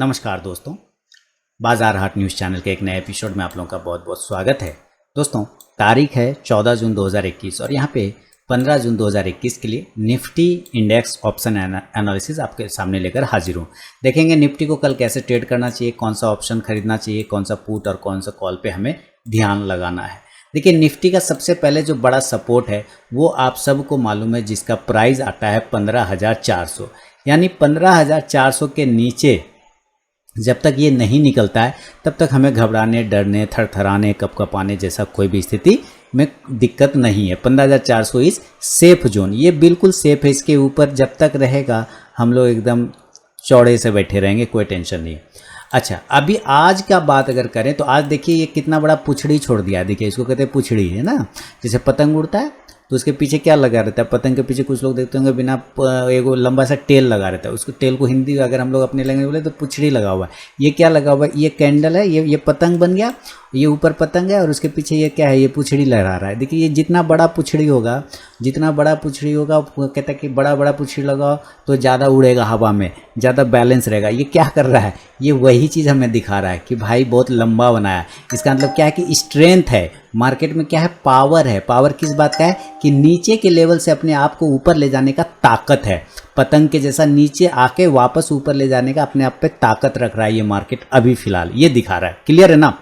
नमस्कार दोस्तों, बाजार हाट न्यूज़ चैनल के एक नए एपिसोड में आप लोगों का बहुत बहुत स्वागत है। दोस्तों, तारीख है 14 जून 2021 और यहाँ पे 15 जून 2021 के लिए निफ्टी इंडेक्स ऑप्शन एनालिसिस आपके सामने लेकर हाजिर हूँ। देखेंगे निफ्टी को कल कैसे ट्रेड करना चाहिए, कौन सा ऑप्शन खरीदना चाहिए, कौन सा पुट और कौन सा कॉल पे हमें ध्यान लगाना है। देखिए, निफ्टी का सबसे पहले जो बड़ा सपोर्ट है वो आप सबको मालूम है, जिसका प्राइस आता है 15,400। यानी 15,400 के नीचे जब तक ये नहीं निकलता है तब तक हमें घबराने, डरने, थरथराने, कपकपाने जैसा कोई भी स्थिति में दिक्कत नहीं है। 15,400 इस सेफ जोन, ये बिल्कुल सेफ है। इसके ऊपर जब तक रहेगा हम लोग एकदम चौड़े से बैठे रहेंगे, कोई टेंशन नहीं। अच्छा, अभी आज का बात अगर करें तो आज देखिए ये कितना बड़ा पुछड़ी छोड़ दिया है। देखिए, इसको कहते हैं पुछड़ी, है ना। जैसे पतंग उड़ता है तो उसके पीछे क्या लगा रहता है, पतंग के पीछे कुछ लोग देखते होंगे बिना एगो लंबा सा टेल लगा रहता है। उसको टेल को हिंदी अगर हम लोग अपने लैंग्वेज बोले तो पुछड़ी लगा हुआ है। ये क्या लगा हुआ है, ये कैंडल है, ये पतंग बन गया, ये ऊपर पतंग है और उसके पीछे ये क्या है, ये पुछड़ी लहरा रहा है। देखिए, ये जितना बड़ा पुछड़ी होगा कहता है कि बड़ा बड़ा पुछड़ी लगाओ तो ज़्यादा उड़ेगा हवा में, ज़्यादा बैलेंस रहेगा। ये क्या कर रहा है, ये वही चीज़ हमें दिखा रहा है कि भाई बहुत लंबा बनाया। इसका मतलब क्या है कि स्ट्रेंथ है मार्केट में, क्या है, पावर है। पावर किस बात का है कि नीचे के लेवल से अपने आप को ऊपर ले जाने का ताकत है। पतंग के जैसा नीचे आके वापस ऊपर ले जाने का अपने आप पे ताकत रख रहा है ये मार्केट अभी फिलहाल, ये दिखा रहा है। क्लियर है ना।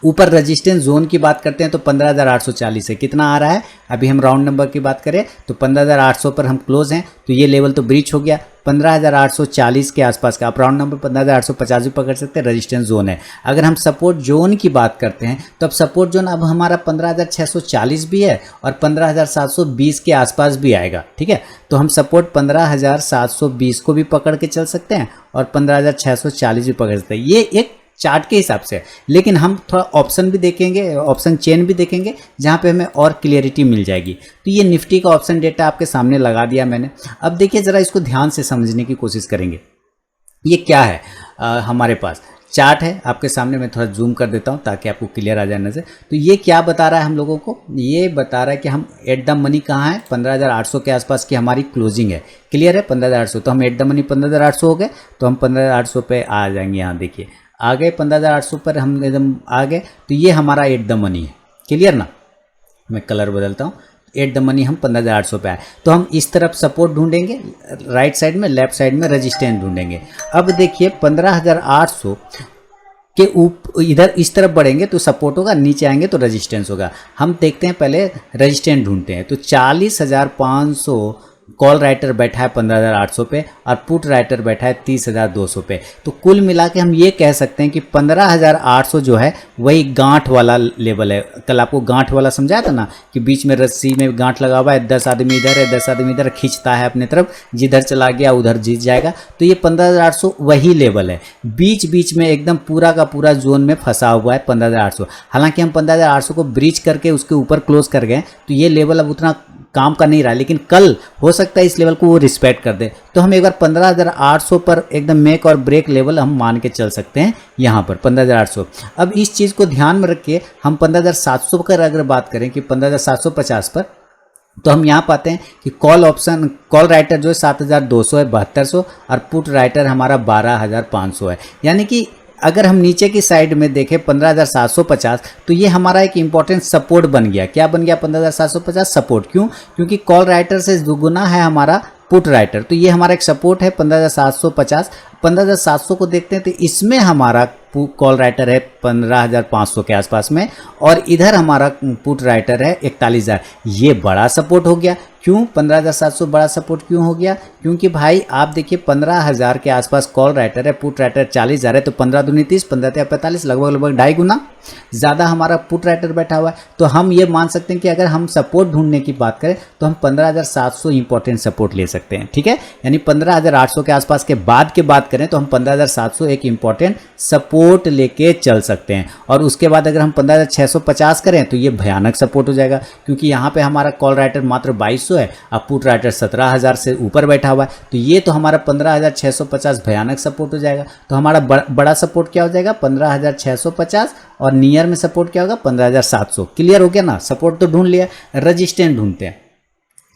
ऊपर रेजिस्टेंस जोन की बात करते हैं तो 15,840 है। कितना आ रहा है, अभी हम राउंड नंबर की बात करें तो 15,800 पर हम क्लोज हैं, तो ये लेवल तो ब्रीच हो गया। 15,840 के आसपास का आप राउंड नंबर 15,850 भी पकड़ सकते हैं, रेजिस्टेंस जोन है। अगर हम सपोर्ट जोन की बात करते हैं तो अब सपोर्ट जोन अब हमारा 15,640 भी है और 15,720 के आसपास भी आएगा। ठीक है, तो हम सपोर्ट 15,720 को भी पकड़ के चल सकते हैं और 15,640 भी पकड़ सकते हैं। ये एक चार्ट के हिसाब से, लेकिन हम थोड़ा ऑप्शन भी देखेंगे, ऑप्शन चेन भी देखेंगे जहाँ पे हमें और क्लियरिटी मिल जाएगी। तो ये निफ्टी का ऑप्शन डेटा आपके सामने लगा दिया मैंने। अब देखिए ज़रा इसको ध्यान से समझने की कोशिश करेंगे। ये क्या है, हमारे पास चार्ट है आपके सामने। मैं थोड़ा जूम कर देता हूँ ताकि आपको क्लियर आ जाए नजर। तो ये क्या बता रहा है हम लोगों को, ये बता रहा है कि हम एट द मनी कहाँ है, 15,800 के आसपास की हमारी क्लोजिंग है। क्लियर है, 15,800। तो हम एट द मनी 15,800 हो गए, तो हम 15,800 पे आ जाएंगे। यहाँ देखिए आ गए 15,800 पर हम एकदम आ गए, तो ये हमारा एट द मनी है। क्लियर ना। मैं कलर बदलता हूँ, एट द मनी हम 15,800 पे आए। तो हम इस तरफ सपोर्ट ढूंढेंगे राइट साइड में, लेफ्ट साइड में रेजिस्टेंस ढूंढेंगे। अब देखिए 15,800 के इधर इस तरफ बढ़ेंगे तो सपोर्ट होगा, नीचे आएंगे तो रेजिस्टेंस होगा। हम देखते हैं पहले रेजिस्टेंस ढूंढते हैं। तो 40,500 कॉल राइटर बैठा है 15,800 पे और पुट राइटर बैठा है 30,200 पे। तो कुल मिला के हम ये कह सकते हैं कि 15,800 जो है वही गांठ वाला लेवल है। कल आपको गांठ वाला समझाया था ना कि बीच में रस्सी में गांठ लगा हुआ है, 10 आदमी इधर है, 10 आदमी इधर, खींचता है अपने तरफ, जिधर चला गया उधर जीत जाएगा। तो ये 15,800 वही लेवल है। बीच बीच में एकदम पूरा का पूरा जोन में फंसा हुआ है 15,800। हालांकि हम 15,800 को ब्रीच करके उसके ऊपर क्लोज कर गए, तो ये लेवल अब उतना काम का नहीं रहा, लेकिन कल हो सकता है इस लेवल को वो रिस्पेक्ट कर दे। तो हम एक बार 15,800 पर एकदम मेक और ब्रेक लेवल हम मान के चल सकते हैं यहाँ पर 15,800। अब इस चीज़ को ध्यान में रख के हम 15,700 पर अगर बात करें कि 15,750 पर, तो हम यहाँ पाते हैं कि कॉल ऑप्शन, कॉल राइटर जो है 7,200 है, 7200, और पुट राइटर हमारा 12,500 है। यानी कि अगर हम नीचे की साइड में देखें 15,750, तो ये हमारा एक इंपॉर्टेंट सपोर्ट बन गया। क्या बन गया 15,750 सपोर्ट? क्यों? क्योंकि कॉल राइटर से दुगुना है हमारा पुट राइटर, तो ये हमारा एक सपोर्ट है 15,750। 15,700 को देखते हैं तो इसमें हमारा कॉल राइटर है 15,500 के आसपास में और इधर हमारा पुट राइटर है 41,000। ये बड़ा सपोर्ट हो गया। क्यों 15,700 बड़ा सपोर्ट क्यों हो गया? क्योंकि भाई आप देखिए 15,000 के आसपास कॉल राइटर है, पुट राइटर 40,000 है, तो 15 दूनी 30, 15 45, लगभग 2.5 गुना ज़्यादा हमारा पुट राइटर बैठा हुआ है। तो हम ये मान सकते हैं कि अगर हम सपोर्ट ढूंढने की बात करें तो हम 15,700 इंपॉर्टेंट सपोर्ट ले सकते हैं। ठीक है, यानी 15,800 के आसपास के बाद के बात करें तो हम 15,700 एक इंपॉर्टेंट सपोर्ट लेके चल सकते हैं। और उसके बाद अगर हम 15,650 करें तो ये भयानक सपोर्ट हो जाएगा, क्योंकि यहाँ पे हमारा कॉल राइटर मात्र 2200 है और पुट राइटर 17,000 से ऊपर बैठा हुआ है। तो ये तो हमारा 15,650 भयानक सपोर्ट हो जाएगा। तो हमारा बड़ा सपोर्ट क्या हो जाएगा 15,650 और नियर में सपोर्ट क्या होगा 15,700। क्लियर हो गया ना। सपोर्ट तो ढूंढ लिया, रजिस्टेंस ढूंढते हैं।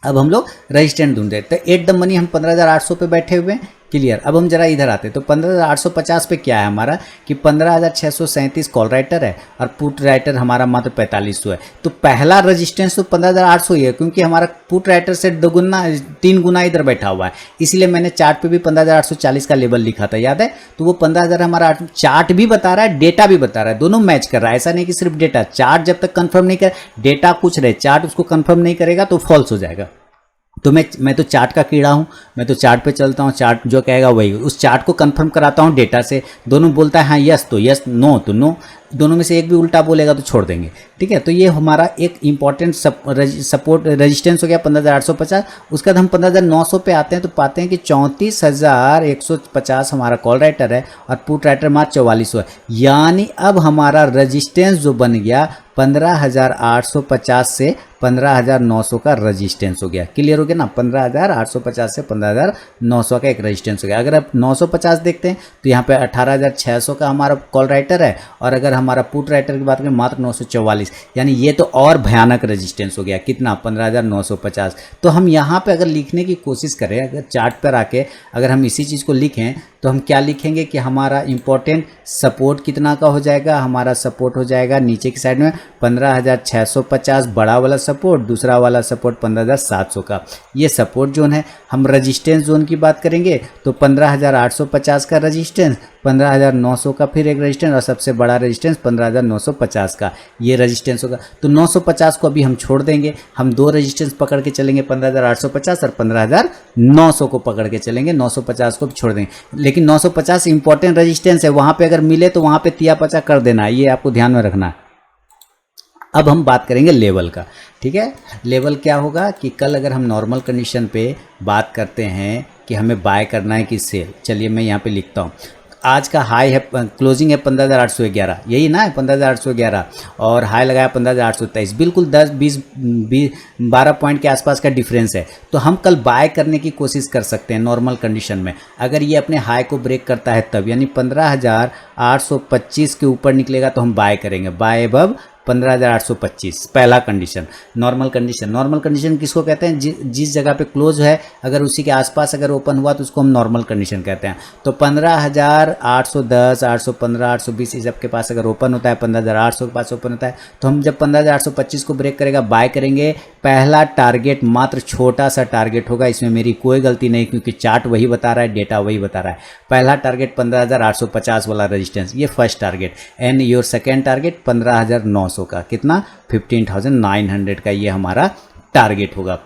अब हम लोग रजिस्टेंस ढूंढते हैं। तो एट द मनी हम 15,800 पे बैठे हुए हैं। क्लियर। अब हम जरा इधर आते हैं तो 15,850 पे क्या है हमारा कि 15,637 कॉल राइटर है और पुट राइटर हमारा मात्र 4500 है। तो पहला रजिस्टेंस तो 15,800 ही है, क्योंकि हमारा पुट राइटर से 3 गुना इधर बैठा हुआ है, इसलिए मैंने चार्ट पे भी 15,840 का लेवल लिखा था, याद है। तो वो 15,000 हमारा चार्ट भी बता रहा है, डेटा भी बता रहा है, दोनों मैच कर रहा है। ऐसा नहीं कि सिर्फ डेटा, चार्ट जब तक कंफर्म नहीं कर, डेटा कुछ रहे, चार्ट उसको कंफर्म नहीं करेगा तो फॉल्स हो जाएगा। तो मैं तो चार्ट का कीड़ा हूँ, मैं तो चार्ट पे चलता हूँ, चार्ट जो कहेगा वही, उस चार्ट को कंफर्म कराता हूँ डेटा से। दोनों बोलता है हाँ यस तो यस, नो तो नो, दोनों में से एक भी उल्टा बोलेगा तो छोड़ देंगे, ठीक है। तो ये हमारा एक इंपॉर्टेंट सपोर्ट रेजिस्टेंस हो गया 15,850। उसके बाद हम 15,900 पे आते हैं तो पाते हैं कि 34,150 हमारा कॉल राइटर है और पुट राइटर मात्र 4400 है। यानी अब हमारा रेजिस्टेंस जो बन गया 15,850 से 15,900 का रेजिस्टेंस हो गया। क्लियर हो गया ना, 15,850 से 15,900 का एक रेजिस्टेंस हो गया। अगर आप 950 देखते हैं तो यहाँ पे 18,600 का हमारा कॉल राइटर है और अगर हमारा पुट राइटर की बात करें मात्र 944, यानी ये तो और भयानक रेजिस्टेंस हो गया। कितना, 15,950। तो हम यहाँ पे अगर लिखने की कोशिश करें, अगर चार्ट पर आके अगर हम इसी चीज़ को लिखें तो हम क्या लिखेंगे कि हमारा इंपॉर्टेंट सपोर्ट कितना का हो जाएगा, हमारा सपोर्ट हो जाएगा नीचे की साइड में 15,650 बड़ा वाला सपोर्ट, दूसरा वाला सपोर्ट 15,700 का। ये सपोर्ट जोन है। हम रजिस्टेंस जोन की बात करेंगे तो 15,850 का रजिस्टेंस, 15,900 का फिर एक रजिस्टेंस और सबसे बड़ा रजिस्टेंस 15,950 का, ये रजिस्टेंस होगा। तो 950 को अभी हम छोड़ देंगे, हम दो रजिस्टेंस पकड़ के चलेंगे, 15,850 और 15,900 को पकड़ के चलेंगे, 950 को छोड़ देंगे। लेकिन 950 इंपॉर्टेंट रजिस्टेंस है, वहां पे अगर मिले तो वहां पे तिया पचा कर देना है, ये आपको ध्यान में रखना है। अब हम बात करेंगे लेवल का, ठीक है। लेवल क्या होगा कि कल अगर हम नॉर्मल कंडीशन पे बात करते हैं कि हमें बाय करना है कि सेल, चलिए मैं यहाँ पे लिखता हूँ। आज का हाई है, क्लोजिंग है 15,811, यही ना है 15,811, और हाई लगाया 15,823, बिल्कुल 10-12 पॉइंट के आसपास का डिफरेंस है। तो हम कल बाय करने की कोशिश कर सकते हैं नॉर्मल कंडीशन में, अगर ये अपने हाई को ब्रेक करता है तब, यानी 15,825 के ऊपर निकलेगा तो हम बाय करेंगे, बाय अबव 15,825 पहला कंडीशन। नॉर्मल कंडीशन किसको कहते हैं, जिस जगह पे क्लोज है अगर उसी के आसपास अगर ओपन हुआ तो उसको हम नॉर्मल कंडीशन कहते हैं। तो 15,810, 815, 820 इस सबके पास अगर ओपन होता है, 15,800 के पास ओपन होता है, तो हम जब 15,825 को ब्रेक करेगा बाय करेंगे। पहला टारगेट मात्र छोटा सा टारगेट होगा, इसमें मेरी कोई गलती नहीं, क्योंकि चार्ट वही बता रहा है, डेटा वही बता रहा है। पहला टारगेट 15,850 वाला रेजिस्टेंस, ये first target, and your second target 15,900 का, कितना 15,900 का ये हमारा टारगेट होगा।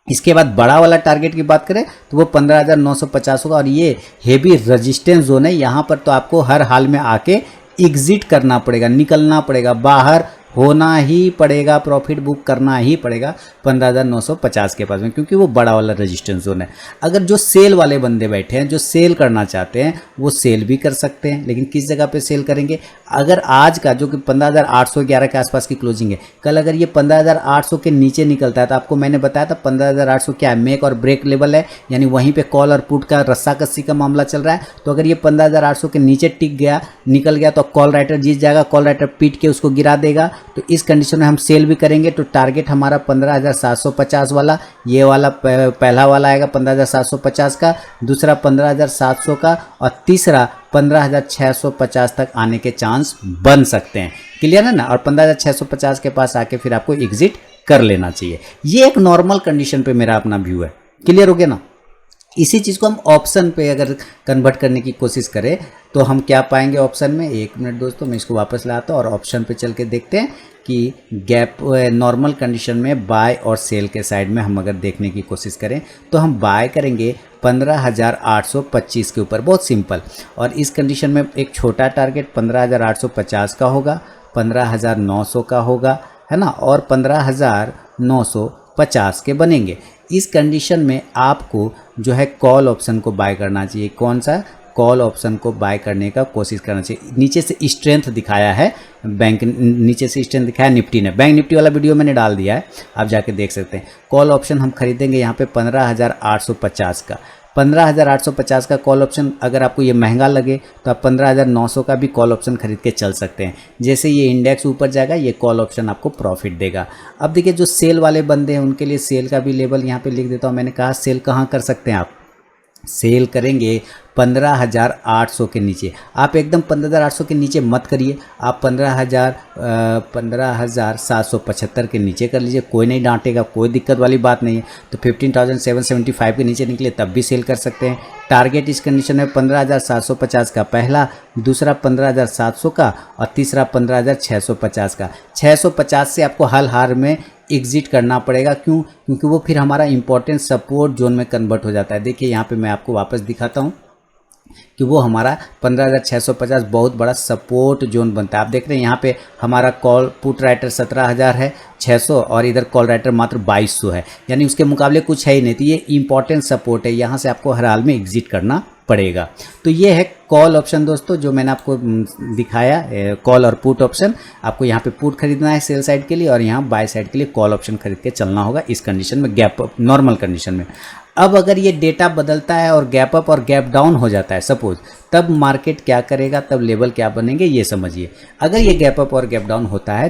इसके बाद बड़ा वाला टारगेट की बात करें तो वो 15,950 होगा, और ये हेवी रेजिस्टेंस जोन है। यहाँ पर तो आपको हर हाल में आके एग्जिट करना पड़ेगा, निकलना पड़ेगा, बाहर होना ही पड़ेगा, प्रॉफिट बुक करना ही पड़ेगा 15,950 के पास में, क्योंकि वो बड़ा वाला रेजिस्टेंस जोन है। अगर जो सेल वाले बंदे बैठे हैं, जो सेल करना चाहते हैं, वो सेल भी कर सकते हैं, लेकिन किस जगह पे सेल करेंगे। अगर आज का जो कि 15,811 के आसपास की क्लोजिंग है, कल अगर ये 15,800 के नीचे निकलता है तो आपको मैंने बताया था 15,800 क्या है, मेक और ब्रेक लेवल है, यानी वहीं पे कॉल और पुट का रस्सा कस्सी का मामला चल रहा है। तो अगर ये 15,800 के नीचे टिक गया, निकल गया, तो कॉल राइटर जीत जाएगा, कॉल राइटर पीट के उसको गिरा देगा। तो इस कंडीशन में हम सेल भी करेंगे। तो टारगेट हमारा 15,750 वाला, ये वाला पहला वाला आएगा 15,750 का, दूसरा 15,700 का, और तीसरा 15,650 तक आने के चांस बन सकते हैं। क्लियर है ना। और 15,650 के पास आके फिर आपको एग्जिट कर लेना चाहिए। ये एक नॉर्मल कंडीशन पे मेरा अपना व्यू है। क्लियर हो गया ना। इसी चीज़ को हम ऑप्शन पे अगर कन्वर्ट करने की कोशिश करें तो हम क्या पाएंगे ऑप्शन में। एक मिनट दोस्तों, मैं इसको वापस लाता हूँ और ऑप्शन पे चल के देखते हैं कि गैप नॉर्मल कंडीशन में बाय और सेल के साइड में हम अगर देखने की कोशिश करें तो हम बाय करेंगे 15,825 के ऊपर, बहुत सिंपल। और इस कंडीशन में एक छोटा टारगेट 15,850 का होगा, 15,900 का होगा, है ना, और 15,950 के बनेंगे। इस कंडीशन में आपको जो है कॉल ऑप्शन को बाय करना चाहिए। कौन सा? कॉल ऑप्शन को बाय करने का कोशिश करना चाहिए। नीचे से स्ट्रेंथ दिखाया है बैंक, नीचे से स्ट्रेंथ दिखाया निफ्टी ने, बैंक निफ्टी वाला वीडियो मैंने डाल दिया है, आप जाके देख सकते हैं। कॉल ऑप्शन हम खरीदेंगे यहाँ पे 15,850 का, 15,850 का कॉल ऑप्शन। अगर आपको ये महंगा लगे तो आप 15,900 का भी कॉल ऑप्शन खरीद के चल सकते हैं। जैसे ये इंडेक्स ऊपर जाएगा ये कॉल ऑप्शन आपको प्रॉफिट देगा। अब देखिए जो सेल वाले बंदे हैं उनके लिए सेल का भी लेवल यहाँ पे लिख देता हूँ। मैंने कहा सेल कहाँ कर सकते हैं आप, सेल करेंगे 15,800 के नीचे। आप एकदम 15,800 के नीचे मत करिए, आप 15,775 के नीचे कर लीजिए, कोई नहीं डांटेगा, कोई दिक्कत वाली बात नहीं है। तो 15,775 के नीचे निकले तब भी सेल कर सकते हैं। टारगेट इस कंडीशन में 15,750 का पहला, दूसरा 15,700 का और तीसरा 15,650 का। 650 से आपको हल हार में एग्जिट करना पड़ेगा। क्यों? क्योंकि वो फिर हमारा इंपॉर्टेंट सपोर्ट जोन में कन्वर्ट हो जाता है। देखिए यहाँ पे मैं आपको वापस दिखाता हूँ कि वो हमारा 15,650 बहुत बड़ा सपोर्ट जोन बनता है। आप देख रहे हैं यहाँ पे हमारा कॉल पुट राइटर 17,000 है 600 और इधर कॉल राइटर मात्र 2200 है, यानी उसके मुकाबले कुछ है ही नहीं। तो ये इंपॉर्टेंट सपोर्ट है, यहाँ से आपको हर हाल में एग्जिट करना पड़ेगा। तो ये है कॉल ऑप्शन दोस्तों जो मैंने आपको दिखाया, कॉल और पुट ऑप्शन। आपको यहाँ पे पुट खरीदना है सेल साइड के लिए और यहाँ बाय साइड के लिए कॉल ऑप्शन खरीद के चलना होगा इस कंडीशन में, गैप अप नॉर्मल कंडीशन में। अब अगर ये डेटा बदलता है और गैप अप और गैप डाउन हो जाता है सपोज, तब मार्केट क्या करेगा, तब लेवल क्या बनेंगे ये समझिए। अगर ये गैप अप और गैप डाउन होता है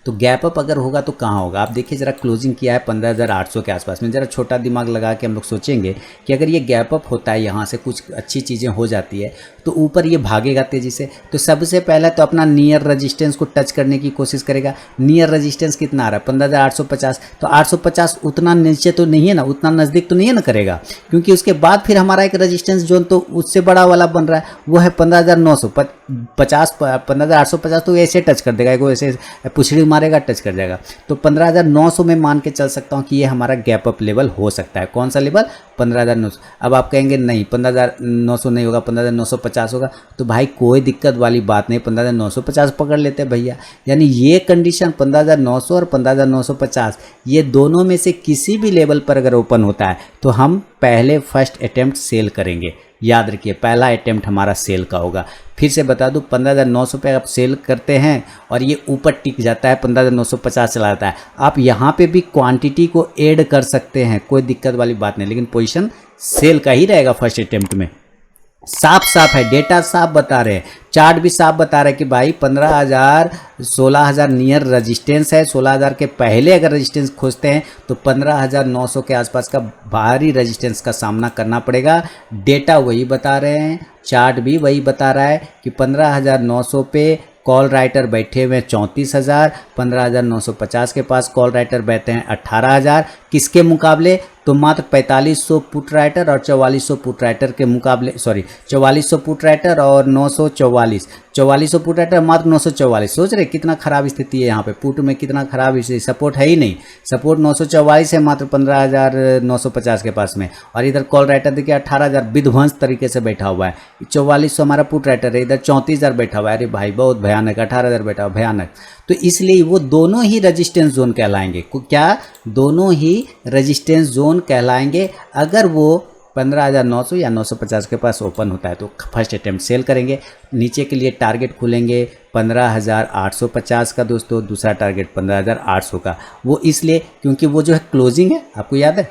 तो गैप अप अगर होगा तो कहाँ होगा? आप देखिए जरा, क्लोजिंग किया है 15,800 के आसपास में। जरा छोटा दिमाग लगा के हम लोग सोचेंगे कि अगर ये गैप अप होता है, यहाँ से कुछ अच्छी चीज़ें हो जाती है तो ऊपर ये भागेगा तेज़ी से। तो सबसे पहले तो अपना नियर रजिस्टेंस को टच करने की कोशिश करेगा। नियर रजिस्टेंस कितना आ रहा है? 15,850। तो 850 उतना नीचे तो नहीं है ना, उतना नज़दीक तो नहीं है ना करेगा, क्योंकि उसके बाद फिर हमारा एक रजिस्टेंस जोन तो उससे बड़ा वाला बन रहा है, वो है 15,950। 15,850 तो ऐसे टच कर देगा, वो ऐसे पुछड़ी मारेगा, टच कर जाएगा। तो 15,900 में मान के चल सकता हूँ कि ये हमारा गैप अप लेवल हो सकता है। कौन सा लेवल? 15,900। अब आप कहेंगे नहीं 15,900 नहीं होगा, 15,950 होगा। तो भाई कोई दिक्कत वाली बात नहीं, 15,950 पकड़ लेते हैं भैया। यानी ये कंडीशन 15,900 और 15,950 ये दोनों में से किसी भी लेवल पर अगर ओपन होता है तो हम पहले फर्स्ट अटेम्प्ट सेल करेंगे। याद रखिए पहला अटेम्प्ट हमारा सेल का होगा। फिर से बता दूं, 15,900 पे आप सेल करते हैं और ये ऊपर टिक जाता है, 15,950 चला जाता है, आप यहाँ पे भी क्वांटिटी को ऐड कर सकते हैं, कोई दिक्कत वाली बात नहीं, लेकिन पोजीशन सेल का ही रहेगा फर्स्ट अटेम्प्ट में। साफ साफ है, डेटा साफ बता रहे हैं, चार्ट भी साफ बता रहे हैं कि भाई 15,000 16,000 नियर रजिस्टेंस है। 16,000 के पहले अगर रजिस्टेंस खोजते हैं तो 15,900 के आसपास का भारी रजिस्टेंस का सामना करना पड़ेगा। डेटा वही बता रहे हैं, चार्ट भी वही बता रहा है कि 15,900 पे कॉल राइटर बैठे हुए हैं 34,000, 15,950 के पास कॉल राइटर बैठे हैं 18,000। किसके मुकाबले? तो मात्र 4500 पुट राइटर और 4400 पुट राइटर के मुकाबले, सॉरी 4400 पुट राइटर और 944, 4400 पुट राइटर मात्र 944। सोच रहे कितना खराब स्थिति है यहाँ पे, पुट में कितना खराब स्थिति, सपोर्ट है ही नहीं। सपोर्ट 944 है मात्र 15,950 के पास में, और इधर कॉल राइटर देखिए 18,000 विध्वंस तरीके से बैठा हुआ है। 4400 हमारा पुट राइटर है, इधर 34,000 बैठा हुआ है। अरे भाई बहुत भयानक, 18,000 बैठा हुआ, भयानक। तो इसलिए वो दोनों ही रेजिस्टेंस जोन कहलाएंगे। क्या? दोनों ही रेजिस्टेंस जोन कहलाएंगे। अगर वो 15,900 या 950 के पास ओपन होता है तो फर्स्ट अटेम्प्ट सेल करेंगे। नीचे के लिए टारगेट खुलेंगे 15,850 का दोस्तों, दूसरा टारगेट 15,800 का। वो इसलिए क्योंकि वो जो है क्लोजिंग है, आपको याद है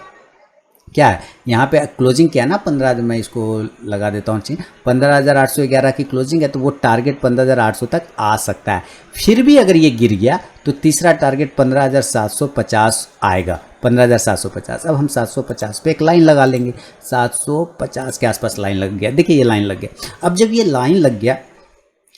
क्या है यहाँ पे क्लोजिंग क्या है ना, 15, मैं इसको लगा देता हूँ, 15,811 की क्लोजिंग है, तो वो टारगेट 15,800 तक आ सकता है। फिर भी अगर ये गिर गया तो तीसरा टारगेट 15,750 आएगा, 15,750। अब हम 750 पे एक लाइन लगा लेंगे, 750 के आसपास लाइन लग गया। देखिए ये लाइन लग गया। अब जब ये लाइन लग गया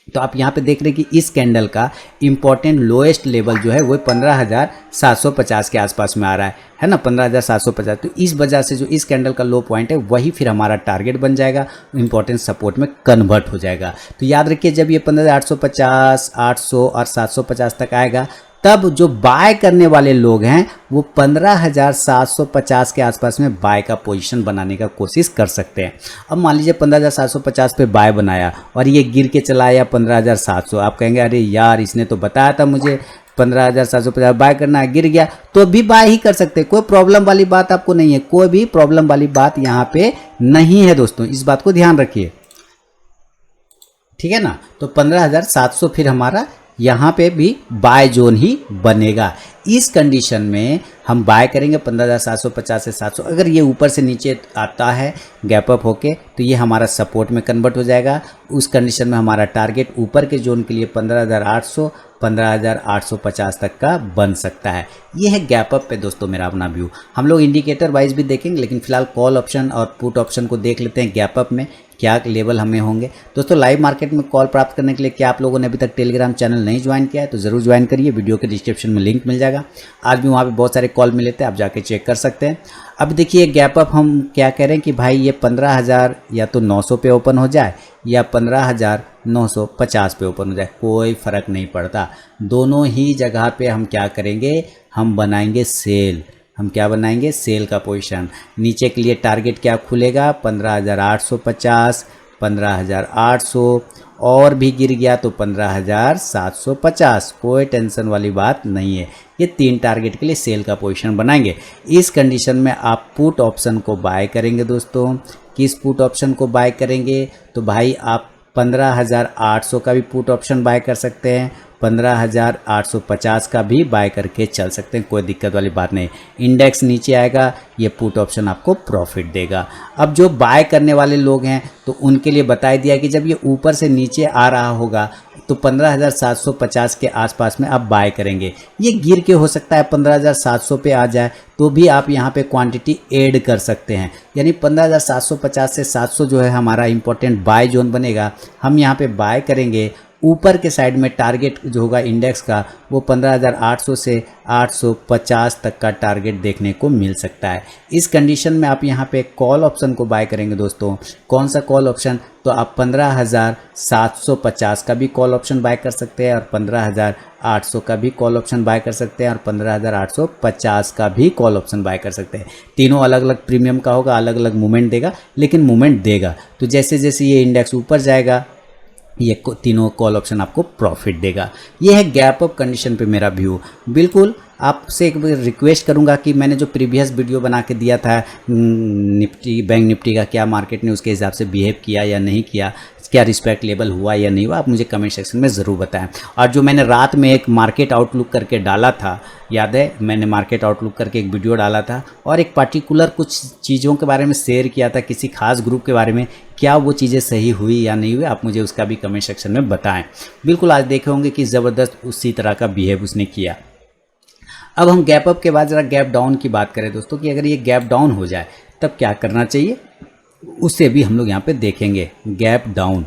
तो आप यहाँ पे देख रहे हैं कि इस कैंडल का इंपॉर्टेंट लोएस्ट लेवल जो है वो 15,750 के आसपास में आ रहा है ना, 15,750। तो इस वजह से जो इस कैंडल का लो पॉइंट है वही फिर हमारा टारगेट बन जाएगा, इंपॉर्टेंट सपोर्ट में कन्वर्ट हो जाएगा। तो याद रखिए जब ये 15,850, 800 और 750 तक आएगा तब जो बाय करने वाले लोग हैं वो 15,750 के आसपास में बाय का पोजीशन बनाने का कोशिश कर सकते हैं। अब मान लीजिए 15,750 पे बाय बनाया और ये गिर के चला आया 15,700। आप कहेंगे अरे यार इसने तो बताया था मुझे 15,750 बाय करना है, गिर गया, तो भी बाय ही कर सकते हैं। कोई प्रॉब्लम वाली बात आपको नहीं है, कोई भी प्रॉब्लम वाली बात यहाँ पे नहीं है दोस्तों, इस बात को ध्यान रखिए, ठीक है ना। तो 15,700 फिर हमारा यहाँ पे भी बाय जोन ही बनेगा। इस कंडीशन में हम बाय करेंगे 15,750 से 700। अगर ये ऊपर से नीचे आता है गैप अप होके तो ये हमारा सपोर्ट में कन्वर्ट हो जाएगा। उस कंडीशन में हमारा टारगेट ऊपर के जोन के लिए 15,800 15,850 तक का बन सकता है। ये है गैप अप पे दोस्तों मेरा अपना व्यू। हम लोग इंडिकेटर वाइज भी देखेंगे, लेकिन फिलहाल कॉल ऑप्शन और पुट ऑप्शन को देख लेते हैं गैप अप में क्या लेवल हमें होंगे। दोस्तों लाइव मार्केट में कॉल प्राप्त करने के लिए क्या आप लोगों ने अभी तक टेलीग्राम चैनल नहीं ज्वाइन किया है तो ज़रूर ज्वाइन करिए, वीडियो के डिस्क्रिप्शन में लिंक मिल जाएगा। आज भी वहाँ पे बहुत सारे कॉल मिले थे, आप जाके चेक कर सकते हैं। अब देखिए गैप अप हम क्या कह रहे हैं कि भाई ये 15,000 या तो 900 पे ओपन हो जाए या 15,950 पे ओपन हो जाए, कोई फ़र्क नहीं पड़ता। दोनों ही जगह पे हम क्या करेंगे, हम बनाएंगे सेल। हम क्या बनाएंगे, सेल का पोजीशन। नीचे के लिए टारगेट क्या खुलेगा 15,850 15,800 और भी गिर गया तो 15,750, कोई टेंशन वाली बात नहीं है। ये 3 टारगेट के लिए सेल का पोजीशन बनाएंगे। इस कंडीशन में आप पुट ऑप्शन को बाय करेंगे दोस्तों। किस पुट ऑप्शन को बाय करेंगे, तो भाई आप 15,800 का भी पुट ऑप्शन बाय कर सकते हैं, 15,850 का भी बाय करके चल सकते हैं, कोई दिक्कत वाली बात नहीं। इंडेक्स नीचे आएगा, ये पुट ऑप्शन आपको प्रॉफिट देगा। अब जो बाय करने वाले लोग हैं तो उनके लिए बताया दिया कि जब ये ऊपर से नीचे आ रहा होगा तो 15,750 के आसपास में आप बाय करेंगे। ये गिर के हो सकता है 15,700 पे आ जाए तो भी आप यहाँ पे क्वांटिटी ऐड कर सकते हैं। यानी 15,750 से 700 जो है हमारा इंपॉर्टेंट बाय जोन बनेगा। हम यहाँ पे बाय करेंगे। ऊपर के साइड में टारगेट जो होगा इंडेक्स का वो 15,800 से 850 तक का टारगेट देखने को मिल सकता है। इस कंडीशन में आप यहाँ पे कॉल ऑप्शन को बाय करेंगे दोस्तों। कौन सा कॉल ऑप्शन, तो आप 15,750 का भी कॉल ऑप्शन बाय कर सकते हैं और 15,800 का भी कॉल ऑप्शन बाय कर सकते हैं और 15,850 का भी कॉल ऑप्शन बाय कर सकते हैं। तीनों अलग अलग प्रीमियम का होगा, अलग अलग मूवमेंट देगा, लेकिन मूवमेंट देगा। तो जैसे जैसे ये इंडेक्स ऊपर जाएगा ये तीनों कॉल ऑप्शन आपको प्रॉफिट देगा। ये है गैप अप कंडीशन पे मेरा व्यू। बिल्कुल आपसे एक रिक्वेस्ट करूंगा कि मैंने जो प्रीवियस वीडियो बना के दिया था निफ्टी बैंक निफ्टी का, क्या मार्केट ने उसके हिसाब से बिहेव किया या नहीं किया, क्या रिस्पेक्ट लेवल हुआ या नहीं हुआ, आप मुझे कमेंट सेक्शन में ज़रूर बताएं। और जो मैंने रात में एक मार्केट आउटलुक करके डाला था, याद है मैंने मार्केट आउटलुक करके एक वीडियो डाला था और एक पर्टिकुलर कुछ चीज़ों के बारे में शेयर किया था, किसी खास ग्रुप के बारे में, क्या वो चीज़ें सही हुई या नहीं हुई, आप मुझे उसका भी कमेंट सेक्शन में बताएं। बिल्कुल आज देखे होंगे कि ज़बरदस्त उसी तरह का बिहेव उसने किया। अब हम गैप अप के बाद ज़रा गैप डाउन की बात करें दोस्तों कि अगर ये गैप डाउन हो जाए तब क्या करना चाहिए, उससे भी हम लोग यहाँ पे देखेंगे। गैप डाउन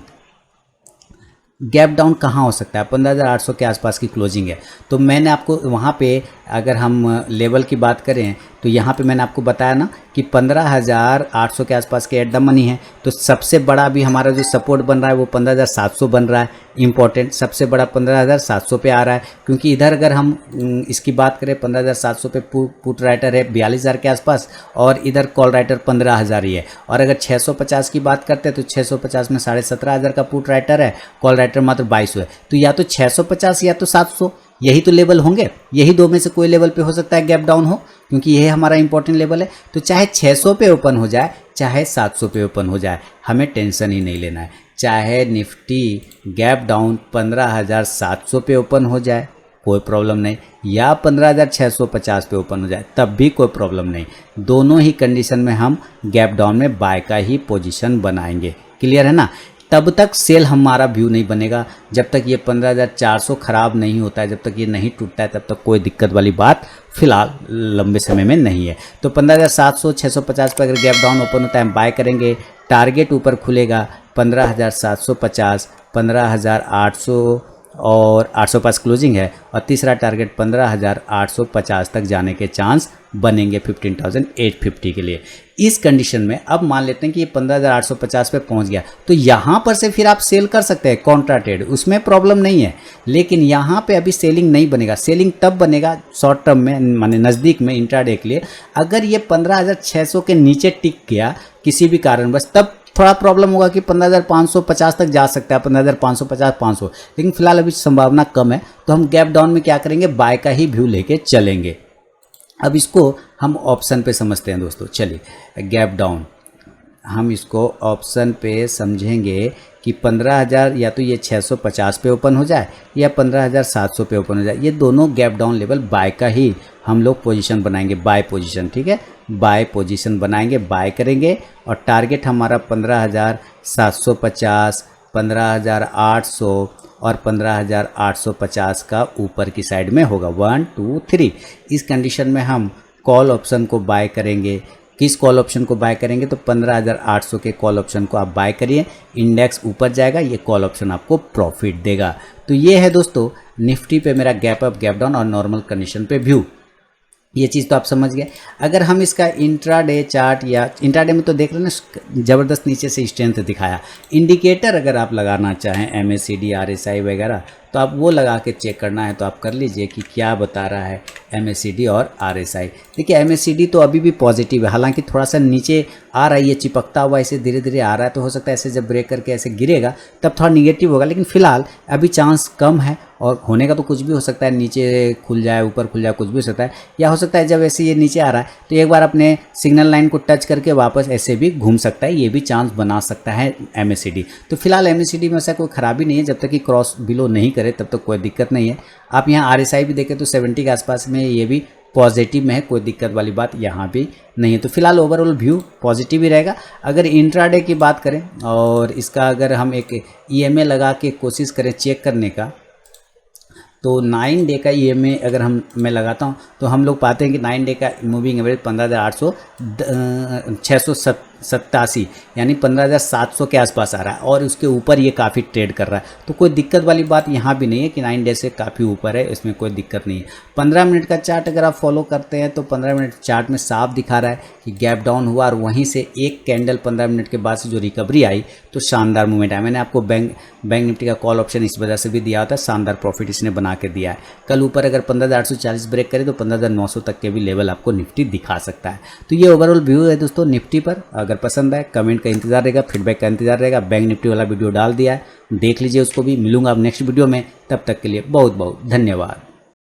कहाँ हो सकता है, 15,800 के आसपास की क्लोजिंग है। तो मैंने आपको वहाँ पे अगर हम लेवल की बात करें तो यहाँ पे मैंने आपको बताया ना कि 15,800 के आसपास के एट द मनी है। तो सबसे बड़ा भी हमारा जो सपोर्ट बन रहा है वो 15,700 बन रहा है। इंपॉर्टेंट सबसे बड़ा 15,700 पे आ रहा है, क्योंकि इधर अगर हम इसकी बात करें 15,700 पे पुट राइटर है 42,000 के आसपास और इधर कॉल राइटर 15,000 ही है। और अगर 650 की बात करते हैं तो 650 में 17,500 का पुट राइटर है, कॉल राइटर मात्र 2200 है। तो या तो 650 या तो 700, यही तो लेवल होंगे। यही दो में से कोई लेवल पे हो सकता है गैप डाउन हो, क्योंकि यही हमारा इंपॉर्टेंट लेवल है। तो चाहे 600 पे ओपन हो जाए चाहे 700 पे ओपन हो जाए, हमें टेंशन ही नहीं लेना है। चाहे निफ्टी गैप डाउन 15,700 पे ओपन हो जाए कोई प्रॉब्लम नहीं, या 15,650 पे ओपन हो जाए तब भी कोई प्रॉब्लम नहीं। दोनों ही कंडीशन में हम गैप डाउन में बाय का ही पोजीशन बनाएंगे। क्लियर है ना। तब तक सेल हमारा व्यू नहीं बनेगा जब तक ये 15,400 ख़राब नहीं होता है, जब तक ये नहीं टूटता है तब तक कोई दिक्कत वाली बात फिलहाल लंबे समय में नहीं है। तो 15,700 650 पर अगर गैप डाउन ओपन होता है हम बाय करेंगे। टारगेट ऊपर खुलेगा 15,750 15,800 और 850 क्लोजिंग है, और तीसरा टारगेट 15,850 तक जाने के चांस बनेंगे 15,850 के लिए। इस कंडीशन में अब मान लेते हैं कि ये 15,850 पे पहुंच गया, तो यहाँ पर से फिर आप सेल कर सकते हैं कॉन्ट्रा ट्रेड, उसमें प्रॉब्लम नहीं है। लेकिन यहाँ पे अभी सेलिंग नहीं बनेगा। सेलिंग तब बनेगा शॉर्ट टर्म में, माने नज़दीक में इंट्राडे के लिए, अगर ये 15,600 के नीचे टिक गया किसी भी कारणवश, तब थोड़ा प्रॉब्लम होगा कि 15,550 तक जा सकता है, 15,550 500, लेकिन फिलहाल अभी संभावना कम है। तो हम गैप डाउन में क्या करेंगे, बाय का ही व्यू लेके चलेंगे। अब इसको हम ऑप्शन पे समझते हैं दोस्तों। चलिए गैप डाउन हम इसको ऑप्शन पे समझेंगे कि 15,000 या तो ये 650 पे ओपन हो जाए या 15,700 पे ओपन हो जाए। ये दोनों गैप डाउन लेवल बाय का ही हम लोग पोजीशन बनाएंगे, बाय पोजीशन, ठीक है, बाय पोजीशन बनाएंगे, बाय करेंगे और टारगेट हमारा 15,750, 15,800 और 15,850 का ऊपर की साइड में होगा। 1 2 3 इस कंडीशन में हम कॉल ऑप्शन को बाय करेंगे। किस कॉल ऑप्शन को बाय करेंगे? तो 15,800 के कॉल ऑप्शन को आप बाय करिए, इंडेक्स ऊपर जाएगा, ये कॉल ऑप्शन आपको प्रॉफिट देगा। तो ये है दोस्तों निफ्टी पे मेरा गैप अप, गैप डाउन और नॉर्मल कंडीशन पे व्यू। ये चीज़ तो आप समझ गए। अगर हम इसका इंट्राडे चार्ट या इंट्राडे में तो देख रहे ना ज़बरदस्त नीचे से स्ट्रेंथ दिखाया। इंडिकेटर अगर आप लगाना चाहें MACD RSI वगैरह तो आप वो लगा के चेक करना है तो आप कर लीजिए कि क्या बता रहा है MACD और RSI। देखिए MACD तो अभी भी पॉजिटिव है, हालांकि थोड़ा सा नीचे आ रहा है, ये चिपकता हुआ ऐसे धीरे धीरे आ रहा है, तो हो सकता है ऐसे जब ब्रेक करके ऐसे गिरेगा तब थोड़ा निगेटिव होगा, लेकिन फिलहाल अभी चांस कम है और होने का तो कुछ भी हो सकता है, नीचे खुल जाए ऊपर खुल जाए कुछ भी हो सकता है, या हो सकता है जब ऐसे ये नीचे आ रहा है तो एक बार अपने सिग्नल लाइन को टच करके वापस ऐसे भी घूम सकता है, ये भी चांस बना सकता है MACD। तो फिलहाल MACD में ऐसा कोई खराबी नहीं है, जब तक कि क्रॉस बिलो नहीं करे तब तक कोई दिक्कत नहीं है। आप यहाँ RSI भी देखें तो 70 के आसपास में ये भी पॉजिटिव में है, कोई दिक्कत वाली बात यहाँ भी नहीं है। तो फिलहाल ओवरऑल व्यू पॉजिटिव ही रहेगा। अगर इंट्राडे की बात करें और इसका अगर हम एक EMA लगा के कोशिश करें चेक करने का, तो 9 डे का EMA अगर मैं लगाता हूँ तो हम लोग पाते हैं कि 9 डे का मूविंग एवरेज 15,687 यानी 15,700 के आसपास आ रहा है और उसके ऊपर ये काफ़ी ट्रेड कर रहा है। तो कोई दिक्कत वाली बात यहाँ भी नहीं है कि 9 डे से काफ़ी ऊपर है, इसमें कोई दिक्कत नहीं है। 15 मिनट का चार्ट अगर आप फॉलो करते हैं तो 15 मिनट चार्ट में साफ दिखा रहा है कि गैप डाउन हुआ और वहीं से एक कैंडल 15 मिनट के बाद से जो रिकवरी आई तो शानदार मूवमेंट आया। मैंने आपको बैंक निफ्टी का कॉल ऑप्शन इस वजह से भी दिया होता है, शानदार प्रॉफिट इसने बना के दिया है। कल ऊपर अगर 15,840 ब्रेक करे तो 15,900 तक के भी लेवल आपको निफ्टी दिखा सकता है। तो ये ओवरऑल व्यू है दोस्तों निफ्टी पर। अगर पसंद आए कमेंट का इंतजार रहेगा, फीडबैक का इंतजार रहेगा। बैंक निफ्टी वाला वीडियो डाल दिया है, देख लीजिए उसको भी। मिलूंगा अब नेक्स्ट वीडियो में, तब तक के लिए बहुत बहुत धन्यवाद।